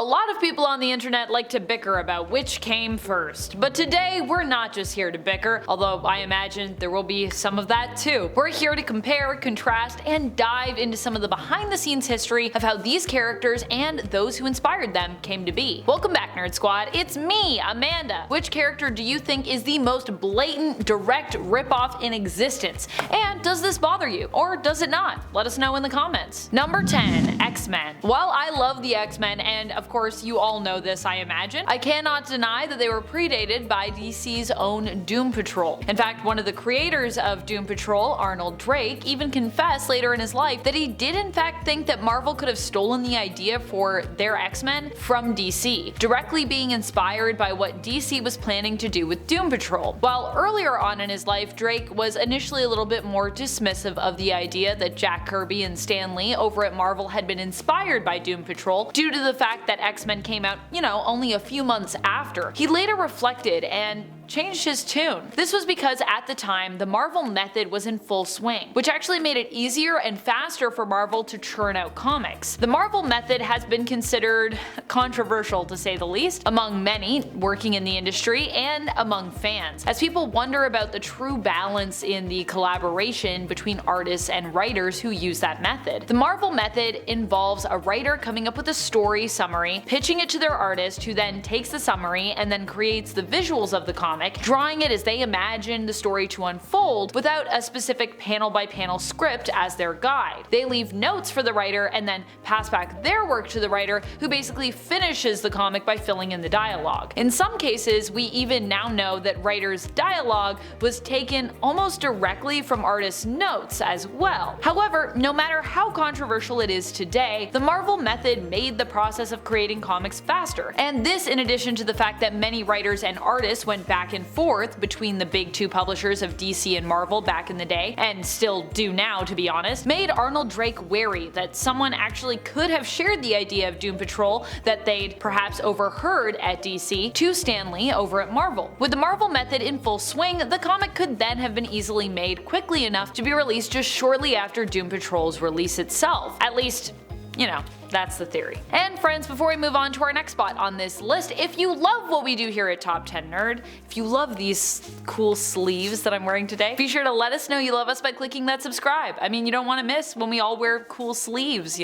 lot of people on the internet like to bicker about which came first, but today we're not just here to bicker, although I imagine there will be some of that too. We're here to compare, contrast, and dive into some of the behind the scenes history of how these characters and those who inspired them came to be. Welcome back, Nerd Squad, it's me, Amanda. Which character do you think is the most blatant, direct ripoff in existence? And does this bother you, or does it not? Let us know in the comments. Number 10. X-Men. While I love the X-Men, and of course you all know this I imagine, I cannot deny that they were predated by DC's own Doom Patrol. In fact, one of the creators of Doom Patrol, Arnold Drake, even confessed later in his life that he did in fact think that Marvel could have stolen the idea for their X-Men from DC, directly being inspired by what DC was planning to do with Doom Patrol. While earlier on in his life, Drake was initially a little bit more dismissive of the idea that Jack Kirby and Stan Lee over at Marvel had been inspired by Doom Patrol due to the fact that X-Men came out, only a few months after. He later reflected and changed his tune. This was because at the time, the Marvel method was in full swing, which actually made it easier and faster for Marvel to churn out comics. The Marvel method has been considered controversial to say the least, among many working in the industry and among fans, as people wonder about the true balance in the collaboration between artists and writers who use that method. The Marvel method involves a writer coming up with a story summary, pitching it to their artist, who then takes the summary and then creates the visuals of the comic, drawing it as they imagine the story to unfold without a specific panel-by-panel script as their guide. They leave notes for the writer and then pass back their work to the writer, who basically finishes the comic by filling in the dialogue. In some cases, we even now know that writers' dialogue was taken almost directly from artists' notes as well. However, no matter how controversial it is today, the Marvel method made the process of creating comics faster, and this in addition to the fact that many writers and artists went back and forth between the big two publishers of DC and Marvel back in the day, and still do now to be honest, made Arnold Drake wary that someone actually could have shared the idea of Doom Patrol that they'd perhaps overheard at DC to Stan Lee over at Marvel. With the Marvel method in full swing, the comic could then have been easily made quickly enough to be released just shortly after Doom Patrol's release itself. At least, that's the theory. And friends, before we move on to our next spot on this list, if you love what we do here at Top 10 Nerd, if you love these cool sleeves that I'm wearing today, be sure to let us know you love us by clicking that subscribe. I mean, you don't want to miss when we all wear cool sleeves,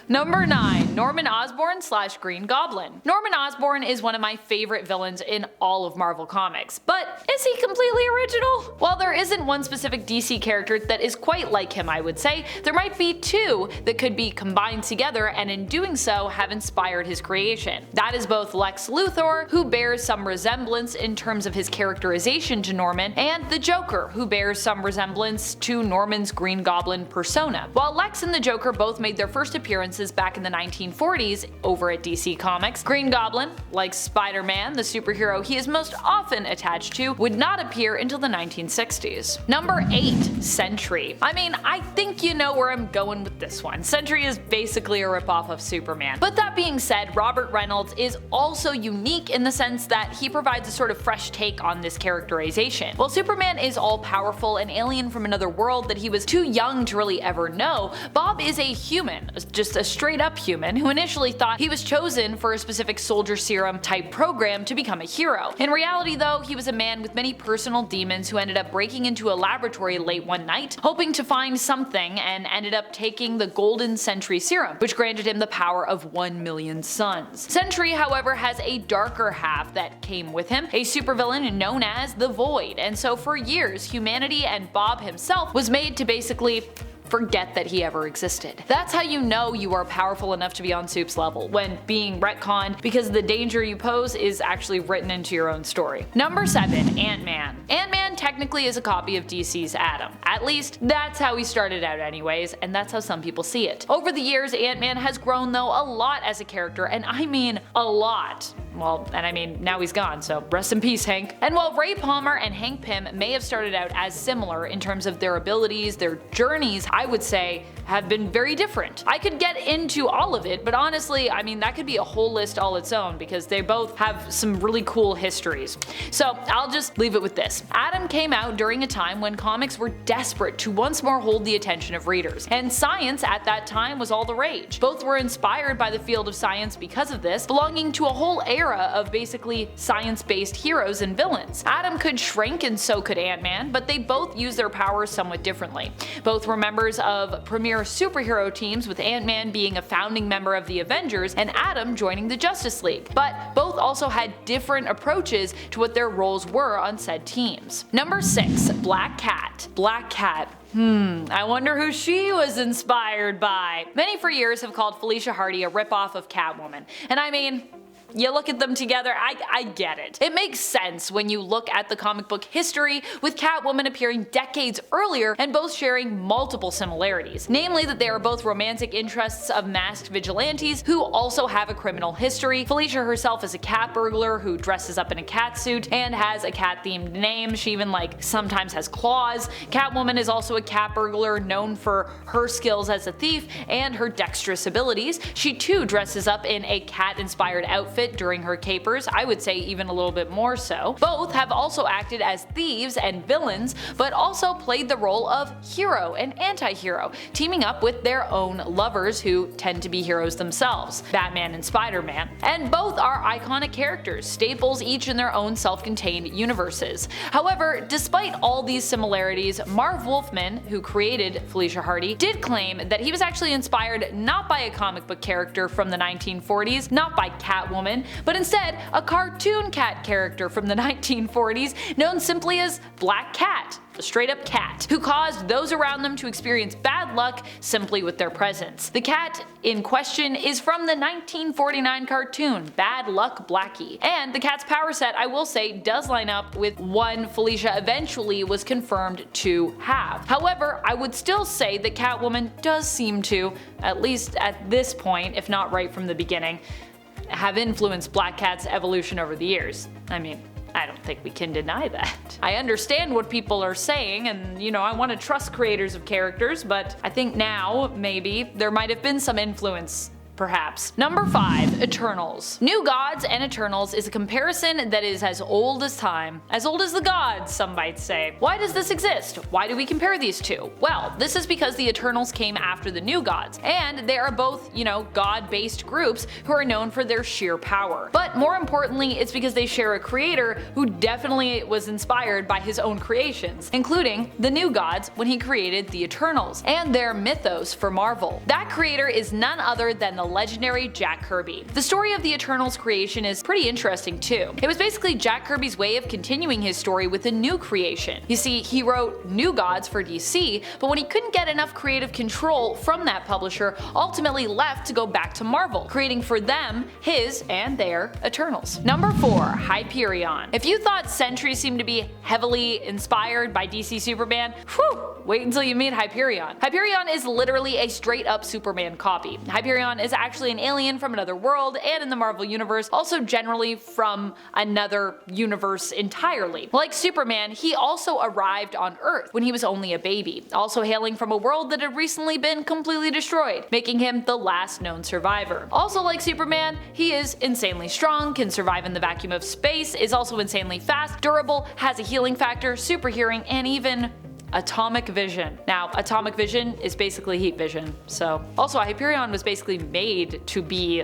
Number 9. Norman Osborn / Green Goblin. Norman Osborn is one of my favorite villains in all of Marvel Comics, but is he completely original? While there isn't one specific DC character that is quite like him, I would say, there might be two that could be combined together and in doing so have inspired his creation. That is both Lex Luthor, who bears some resemblance in terms of his characterization to Norman, and the Joker, who bears some resemblance to Norman's Green Goblin persona. While Lex and the Joker both made their first appearances back in the 1940s over at DC Comics, Green Goblin, like Spider-Man, the superhero he is most often attached to, would not appear until the 1960s. Number 8. Sentry. I mean, I think you know where I'm going with this one. Sentry is basically a ripoff of Superman. But that being said, Robert Reynolds is also unique in the sense that he provides a sort of fresh take on this characterization. While Superman is all-powerful, an alien from another world that he was too young to really ever know, Bob is a human, just a straight-up human, who initially thought he was chosen for a specific soldier serum type program to become a hero. In reality though, he was a man with many personal demons who ended up breaking into a laboratory late one night, hoping to find something, and ended up taking the golden Sentry serum, which granted him the power of 1 million suns. Sentry, however, has a darker half that came with him, a supervillain known as the Void, and so for years, humanity and Bob himself was made to basically forget that he ever existed. That's how you know you are powerful enough to be on Soup's level, when being retconned because the danger you pose is actually written into your own story. Number 7. Antman. Antman technically is a copy of DC's Atom. At least, that's how he started out anyways, and that's how some people see it. Over the years, Antman has grown though a lot as a character, and I mean a lot. Well, and I mean, now he's gone, so rest in peace, Hank. And while Ray Palmer and Hank Pym may have started out as similar in terms of their abilities, their journeys, I would say, have been very different. I could get into all of it, but honestly, I mean, that could be a whole list all its own because they both have some really cool histories. So I'll just leave it with this. Atom came out during a time when comics were desperate to once more hold the attention of readers, and science at that time was all the rage. Both were inspired by the field of science because of this, belonging to a whole era of basically science-based heroes and villains. Atom could shrink and so could Antman, but they both use their powers somewhat differently. Both were members of premier superhero teams, with Antman being a founding member of the Avengers and Atom joining the Justice League, but both also had different approaches to what their roles were on said teams. Number 6. Black Cat. Black Cat. I wonder who she was inspired by. Many for years have called Felicia Hardy a ripoff of Catwoman, and I mean, you look at them together, I get it. It makes sense when you look at the comic book history, with Catwoman appearing decades earlier and both sharing multiple similarities. Namely that they are both romantic interests of masked vigilantes who also have a criminal history. Felicia herself is a cat burglar who dresses up in a cat suit and has a cat themed name. She even sometimes has claws. Catwoman is also a cat burglar known for her skills as a thief and her dexterous abilities. She too dresses up in a cat inspired outfit during her capers, I would say even a little bit more so. Both have also acted as thieves and villains, but also played the role of hero and anti-hero, teaming up with their own lovers who tend to be heroes themselves, Batman and Spider-Man. And both are iconic characters, staples each in their own self-contained universes. However, despite all these similarities, Marv Wolfman, who created Felicia Hardy, did claim that he was actually inspired not by a comic book character from the 1940s, not by Catwoman, but instead a cartoon cat character from the 1940s known simply as Black Cat, a straight up cat, who caused those around them to experience bad luck simply with their presence. The cat in question is from the 1949 cartoon Bad Luck Blackie, and the cat's power set, I will say, does line up with one Felicia eventually was confirmed to have. However, I would still say that Catwoman does seem to, at least at this point, if not right from the beginning, have influenced Black Cat's evolution over the years. I mean, I don't think we can deny that. I understand what people are saying, and I want to trust creators of characters, but I think now, maybe, there might have been some influence. Perhaps. Number 5. Eternals. New Gods and Eternals is a comparison that is as old as time. As old as the gods, some might say. Why does this exist? Why do we compare these two? Well, this is because the Eternals came after the New Gods, and they are both, god-based groups who are known for their sheer power. But more importantly, it's because they share a creator who definitely was inspired by his own creations, including the New Gods when he created the Eternals, and their mythos for Marvel. That creator is none other than the legendary Jack Kirby. The story of the Eternals creation is pretty interesting too. It was basically Jack Kirby's way of continuing his story with a new creation. You see, he wrote New Gods for DC, but when he couldn't get enough creative control from that publisher, ultimately left to go back to Marvel, creating for them his and their Eternals. Number 4. Hyperion. If you thought Sentry seemed to be heavily inspired by DC Superman, wait until you meet Hyperion. Hyperion is literally a straight up Superman copy. Hyperion is actually an alien from another world and in the Marvel universe, also generally from another universe entirely. Like Superman, he also arrived on Earth when he was only a baby, also hailing from a world that had recently been completely destroyed, making him the last known survivor. Also like Superman, he is insanely strong, can survive in the vacuum of space, is also insanely fast, durable, has a healing factor, super hearing, and even atomic vision. Now, atomic vision is basically heat vision, so. Also, Hyperion was basically made to be,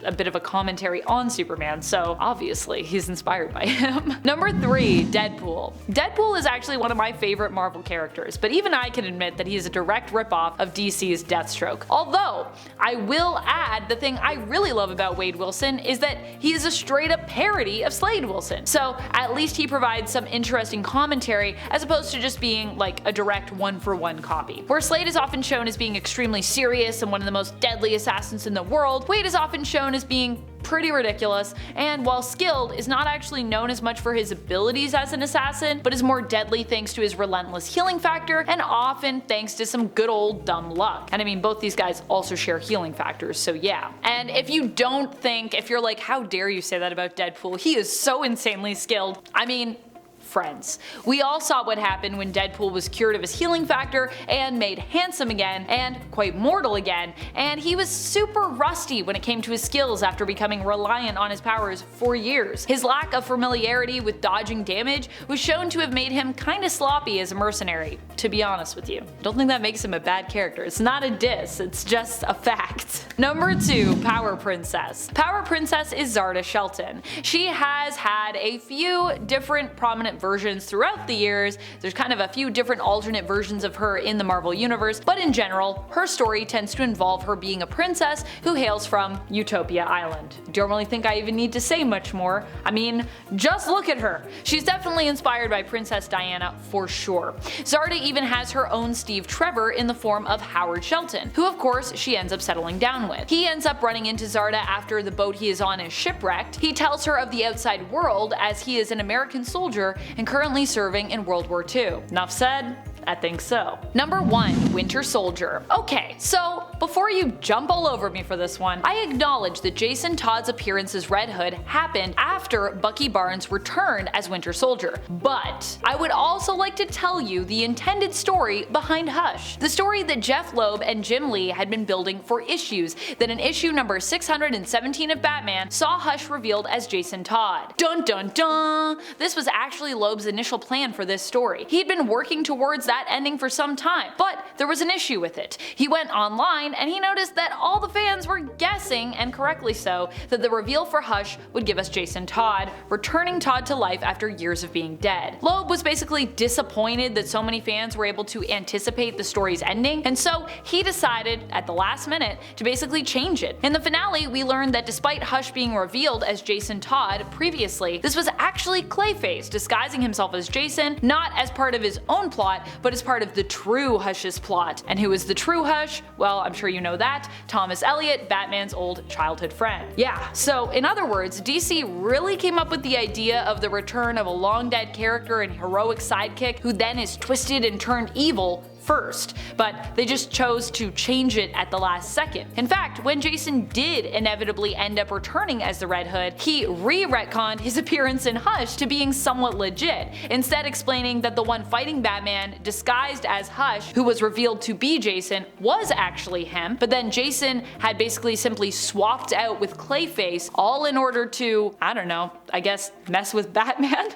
a bit of a commentary on Superman, so obviously he's inspired by him. Number 3. Deadpool. Deadpool is actually one of my favorite Marvel characters, but even I can admit that he is a direct ripoff of DC's Deathstroke. Although, I will add, the thing I really love about Wade Wilson is that he is a straight up parody of Slade Wilson, so at least he provides some interesting commentary as opposed to just being like a direct one-for-one copy. Where Slade is often shown as being extremely serious and one of the most deadly assassins in the world, Wade is often shown as being pretty ridiculous, and while skilled, is not actually known as much for his abilities as an assassin, but is more deadly thanks to his relentless healing factor and often thanks to some good old dumb luck. And I mean, both these guys also share healing factors, so yeah. And if you don't think, if you're like, how dare you say that about Deadpool, he is so insanely skilled, I mean, friends. We all saw what happened when Deadpool was cured of his healing factor and made handsome again and quite mortal again, and he was super rusty when it came to his skills after becoming reliant on his powers for years. His lack of familiarity with dodging damage was shown to have made him kinda sloppy as a mercenary, to be honest with you. I don't think that makes him a bad character. It's not a diss, it's just a fact. Number 2, Power Princess. Power Princess is Zarda Shelton. She has had a few different prominent versions throughout the years. There's kind of a few different alternate versions of her in the Marvel Universe, but in general, her story tends to involve her being a princess who hails from Utopia Island. Don't really think I even need to say much more. I mean, just look at her. She's definitely inspired by Princess Diana for sure. Zarda even has her own Steve Trevor in the form of Howard Shelton, who of course she ends up settling down with. He ends up running into Zarda after the boat he is on is shipwrecked. He tells her of the outside world as he is an American soldier and currently serving in World War II. Enough said? I think so. Number 1, Winter Soldier. Okay, so before you jump all over me for this one, I acknowledge that Jason Todd's appearance as Red Hood happened after Bucky Barnes returned as Winter Soldier, but I would also like to tell you the intended story behind Hush. The story that Jeff Loeb and Jim Lee had been building for issues that in issue number 617 of Batman saw Hush revealed as Jason Todd. Dun dun dun! This was actually Loeb's initial plan for this story. He had been working towards that ending for some time, but there was an issue with it. He went online and he noticed that all the fans were guessing, and correctly so, that the reveal for Hush would give us Jason Todd, returning Todd to life after years of being dead. Loeb was basically disappointed that so many fans were able to anticipate the story's ending, and so he decided at the last minute to basically change it. In the finale, we learned that despite Hush being revealed as Jason Todd previously, this was actually Clayface disguising himself as Jason, not as part of his own plot, but as part of the true Hush's plot. And who is the true Hush? Well, I'm sure you know that. Thomas Elliot, Batman's old childhood friend. Yeah, so in other words, DC really came up with the idea of the return of a long dead character and heroic sidekick who then is twisted and turned evil first, but they just chose to change it at the last second. In fact, when Jason did inevitably end up returning as the Red Hood, he re-retconned his appearance in Hush to being somewhat legit, instead explaining that the one fighting Batman disguised as Hush, who was revealed to be Jason, was actually him, but then Jason had basically simply swapped out with Clayface, all in order to, I don't know, I guess mess with Batman?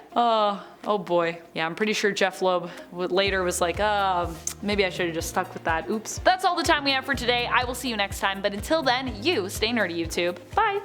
Oh boy. Yeah, I'm pretty sure Jeff Loeb later was like, maybe I should have just stuck with that. Oops. That's all the time we have for today. I will see you next time, but until then, you stay nerdy, YouTube. Bye!